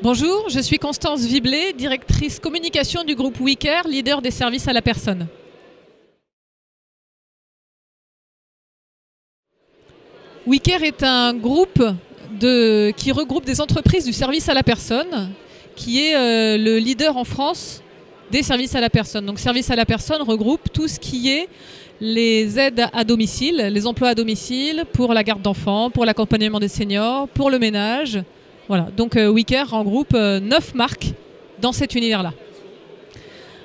Bonjour, je suis Constance Viblet, directrice communication du groupe WeCare, leader des services à la personne. WeCare est un groupe qui regroupe des entreprises du service à la personne, qui est le leader en France des services à la personne. Donc service à la personne regroupe tout ce qui est les aides à domicile, les emplois à domicile pour la garde d'enfants, pour l'accompagnement des seniors, pour le ménage. Voilà, donc WeCare regroupe 9 marques dans cet univers-là.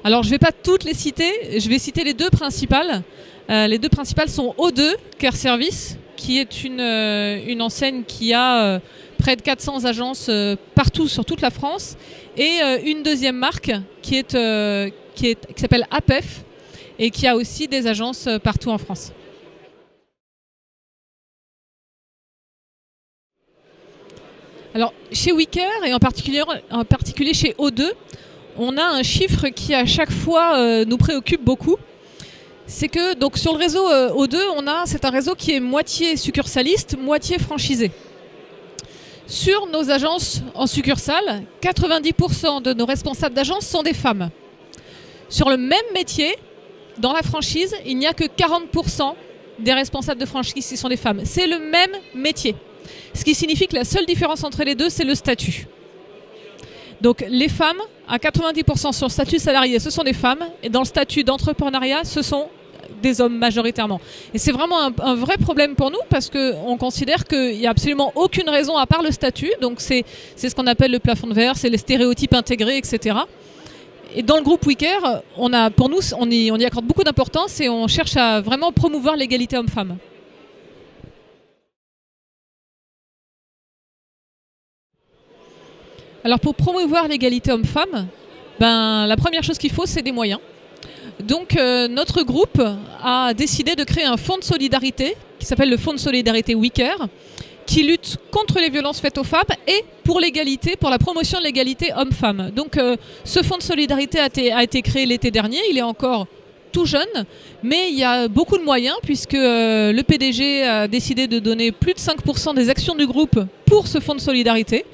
Alors je ne vais pas toutes les citer, je vais citer les deux principales. Les deux principales sont O2, Care Service, qui est une enseigne qui a près de 400 agences partout sur toute la France, et une deuxième marque qui s'appelle APEF et qui a aussi des agences partout en France. Alors, chez WeCare et en particulier chez O2, on a un chiffre qui à chaque fois nous préoccupe beaucoup. C'est que donc, sur le réseau O2, c'est un réseau qui est moitié succursaliste, moitié franchisé. Sur nos agences en succursale, 90% de nos responsables d'agence sont des femmes. Sur le même métier, dans la franchise, il n'y a que 40% des responsables de franchise qui sont des femmes. C'est le même métier. Ce qui signifie que la seule différence entre les deux, c'est le statut. Donc les femmes, à 90% sur le statut salarié, ce sont des femmes, et dans le statut d'entrepreneuriat, ce sont des hommes majoritairement. Et c'est vraiment un vrai problème pour nous, parce qu'on considère qu'il n'y a absolument aucune raison à part le statut. Donc c'est ce qu'on appelle le plafond de verre, c'est les stéréotypes intégrés, etc. Et dans le groupe WeCare, pour nous, on y accorde beaucoup d'importance et on cherche à vraiment promouvoir l'égalité homme-femme. Alors pour promouvoir l'égalité homme-femme, la première chose qu'il faut, c'est des moyens. Donc notre groupe a décidé de créer un fonds de solidarité qui s'appelle le fonds de solidarité WeCare, qui lutte contre les violences faites aux femmes et pour l'égalité, pour la promotion de l'égalité homme-femme. Donc ce fonds de solidarité a été créé l'été dernier, il est encore tout jeune, mais il y a beaucoup de moyens puisque le PDG a décidé de donner plus de 5% des actions du groupe pour ce fonds de solidarité.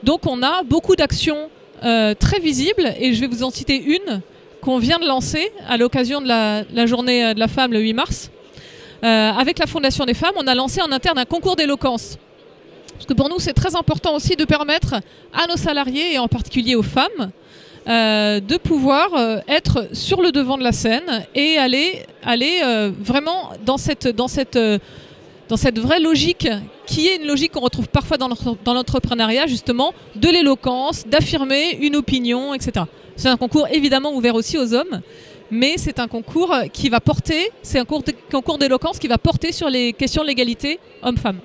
Donc on a beaucoup d'actions très visibles et je vais vous en citer une qu'on vient de lancer à l'occasion de la journée de la femme le 8 mars. Avec la Fondation des femmes, on a lancé en interne un concours d'éloquence. Parce que pour nous, c'est très important aussi de permettre à nos salariés et en particulier aux femmes de pouvoir être sur le devant de la scène et aller vraiment dans cette vraie logique qui est une logique qu'on retrouve parfois dans l'entrepreneuriat, justement, de l'éloquence, d'affirmer une opinion, etc. C'est un concours évidemment ouvert aussi aux hommes, mais c'est un concours qui va porter, c'est un concours d'éloquence qui va porter sur les questions de l'égalité homme-femme.